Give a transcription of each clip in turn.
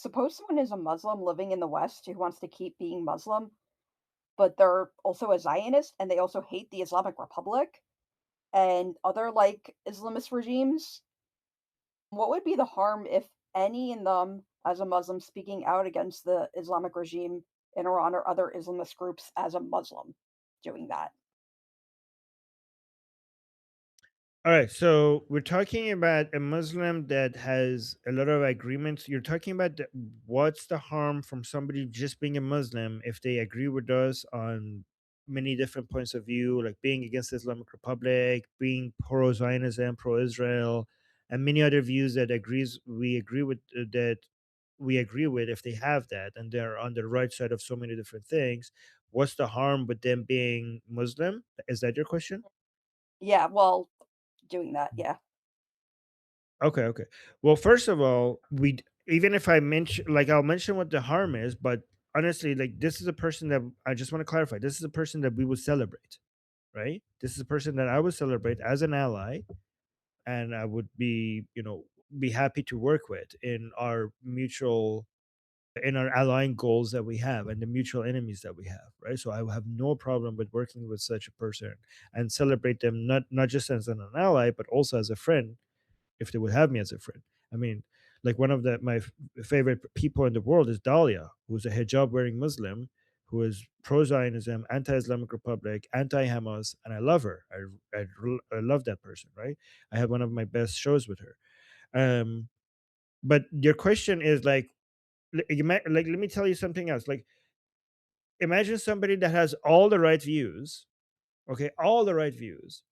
suppose someone is a Muslim living in the West who wants to keep being Muslim, but they're also a Zionist and they also hate the Islamic Republic and other like Islamist regimes. What would be the harm if any in them, as a Muslim speaking out against the Islamic regime in Iran or other Islamist groups as a Muslim doing that? All right, so we're talking about a Muslim that has a lot of agreements. You're talking about what's the harm from somebody just being a Muslim if they agree with us on many different points of view, like being against the Islamic Republic, being pro Zionism, pro Israel, and many other views that agrees we agree with that we agree with. If they have that and they're on the right side of so many different things, what's the harm with them being Muslim? Is that your question? Yeah, well, doing that, yeah. Okay, okay. Well, first of all, even if I mention, like, I'll mention what the harm is, but honestly, like, this is a person that I just want to clarify. This is a person that we would celebrate, right? This is a person that I would celebrate as an ally, and I would be, be happy to work with in our allying goals that we have and the mutual enemies that we have, right? So I would have no problem with working with such a person and celebrate them not just as an ally, but also as a friend if they would have me as a friend. I mean, like one of my favorite people in the world is Dahlia, who's a hijab wearing Muslim, who is pro Zionism, anti Islamic Republic, anti Hamas, and I love her. I love that person, right? I had one of my best shows with her. Um, but your question is like, let me tell you something else. Like, imagine somebody that has all the right views, okay, all the right views,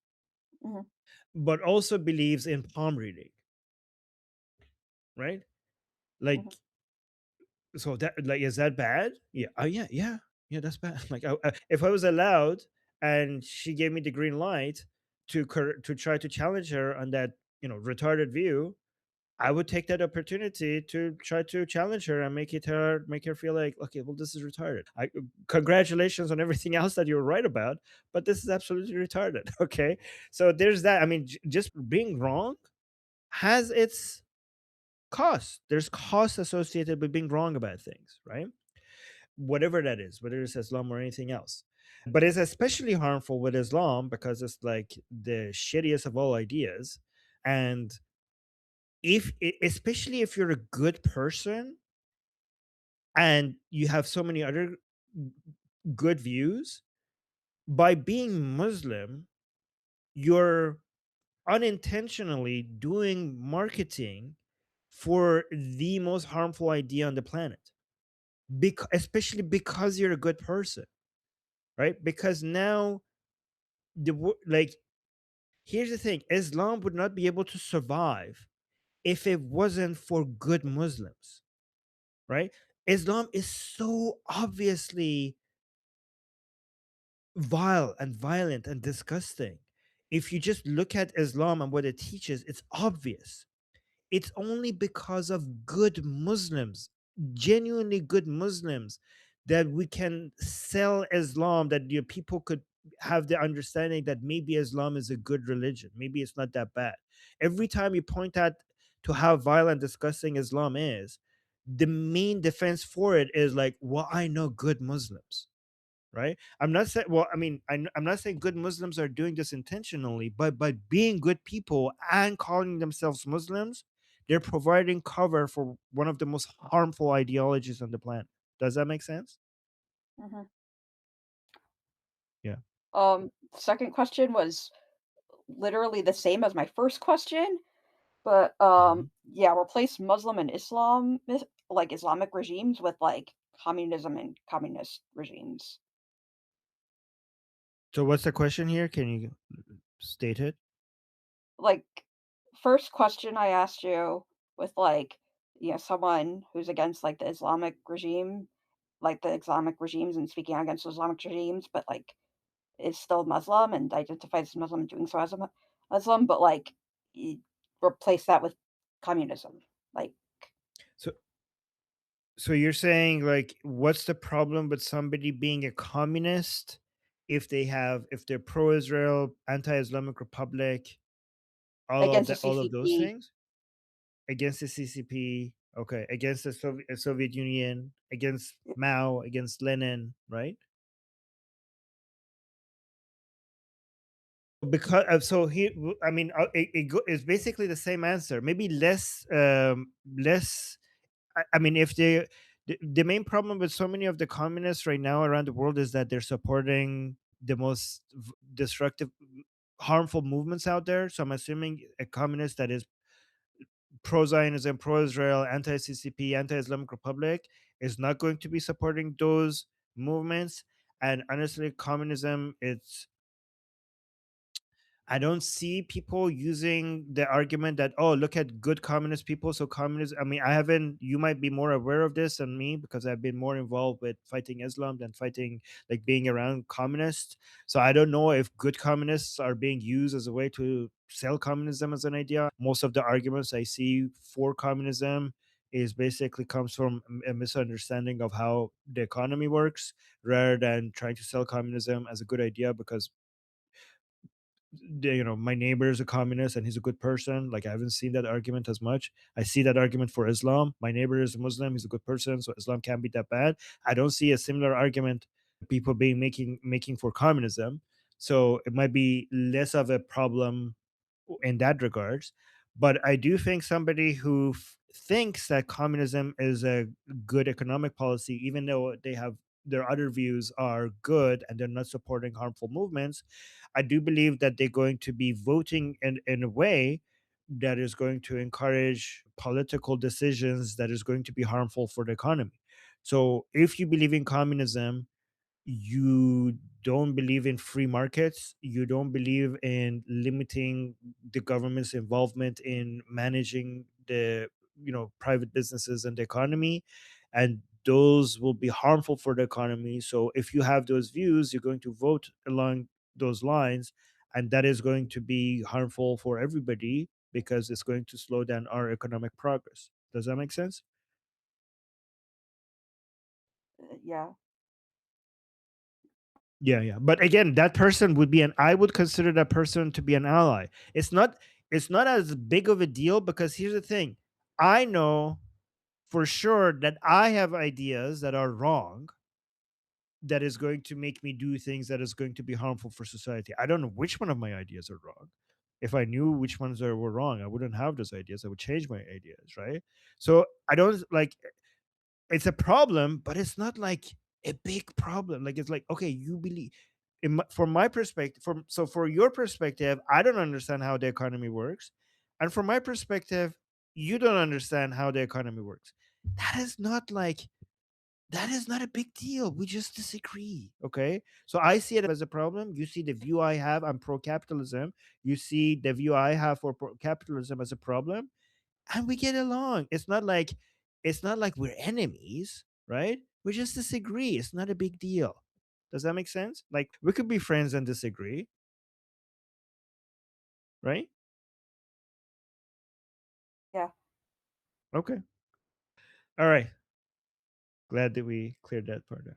Mhm, but also believes in palm reading, right? Like, mhm. so that, like, is that bad? Yeah. Oh yeah, yeah, yeah. That's bad. Like, if I was allowed, and she gave me the green light to try to challenge her on that, retarded view, I would take that opportunity to try to challenge her and make her feel like, okay, well, this is retarded. Congratulations on everything else that you're right about, but this is absolutely retarded. Okay, so there's that. I mean, just being wrong has its cost. There's costs associated with being wrong about things, right? Whatever that is, whether it's Islam or anything else. But it's especially harmful with Islam because it's like the shittiest of all ideas. And especially if you're a good person and you have so many other good views, by being Muslim, you're unintentionally doing marketing for the most harmful idea on the planet. Especially because you're a good person, right? Because now like, here's the thing: Islam would not be able to survive if it wasn't for good Muslims, right? Islam is so obviously vile and violent and disgusting. If you just look at Islam and what it teaches, it's obvious. It's only because of good Muslims, genuinely good Muslims, that we can sell Islam, that your people could have the understanding that maybe Islam is a good religion. Maybe it's not that bad. Every time you point out to how violent, disgusting Islam is, the main defense for it is like, well, I know good Muslims, right? I'm not saying, well, I mean, I'm not saying good Muslims are doing this intentionally, but by being good people and calling themselves Muslims, they're providing cover for one of the most harmful ideologies on the planet. Does that make sense? Mhm. Yeah. Second question was literally the same as my first question, but, Mhm. yeah, replace Muslim and like, Islamic regimes with, like, communism and communist regimes. So what's the question here? Can you state it? Like, first question I asked you with, like, someone who's against, like, the Islamic regime, like, the Islamic regimes and speaking against Islamic regimes, but, like, is still Muslim and identifies as Muslim, doing so as a Muslim, but, like, y replace that with communism. Like, So so you're saying, like, what's the problem with somebody being a communist if they're pro-Israel, anti-Islamic Republic, against the all of those CCP. things against the CCP? Okay, against the Soviet Union, against Y- Mao, against Lenin, right? Because so he, I mean, it's basically the same answer, maybe less, less. I mean, if they, the main problem with so many of the communists right now around the world is that they're supporting the most destructive, harmful movements out there. So I'm assuming a communist that is pro Zionism, pro Israel, anti CCP, anti Islamic Republic is not going to be supporting those movements. And honestly, communism, it's, I don't see people using the argument that, oh, look at good communist people. So communism, I mean, I haven't, you might be more aware of this than me because I've been more involved with fighting Islam than fighting, like being around communists. So I don't know if good communists are being used as a way to sell communism as an idea. Most of the arguments I see for communism is basically comes from a misunderstanding of how the economy works rather than trying to sell communism as a good idea because my neighbor is a communist and he's a good person. Like I haven't seen that argument as much. I see that argument for Islam. My neighbor is a Muslim, he's a good person, so Islam can't be that bad. I don't see a similar argument people being making for communism. So it might be less of a problem in that regards. But I do think somebody who thinks that communism is a good economic policy, even though they have their other views are good and they're not supporting harmful movements, I do believe that they're going to be voting in a way that is going to encourage political decisions that is going to be harmful for the economy. So if you believe in communism, you don't believe in free markets, you don't believe in limiting the government's involvement in managing the private businesses and the economy, and those will be harmful for the economy. So if you have those views, you're going to vote along those lines, and that is going to be harmful for everybody because it's going to slow down our economic progress. Does that make sense? yeah. Yeah, yeah. But again, that person would be an I would consider that person to be an ally. It's not as big of a deal because here's the thing. I know for sure that I have ideas that are wrong that is going to make me do things that is going to be harmful for society. I don't know which one of my ideas are wrong. If I knew which ones were wrong, I wouldn't have those ideas. I would change my ideas, right? So I don't like, it's a problem, but it's not like a big problem. Like it's like, okay, you believe from my perspective, for your perspective, I don't understand how the economy works, and from my perspective, you don't understand how the economy works. That is not like, that is not a big deal. We just disagree. Okay. So I see it as a problem. You see the view I have, I'm pro capitalism. You see the view I have for capitalism as a problem, and we get along. It's not like we're enemies, right? We just disagree. It's not a big deal. Does that make sense? Like we could be friends and disagree, right? Yeah. Okay. All right. Glad that we cleared that part up.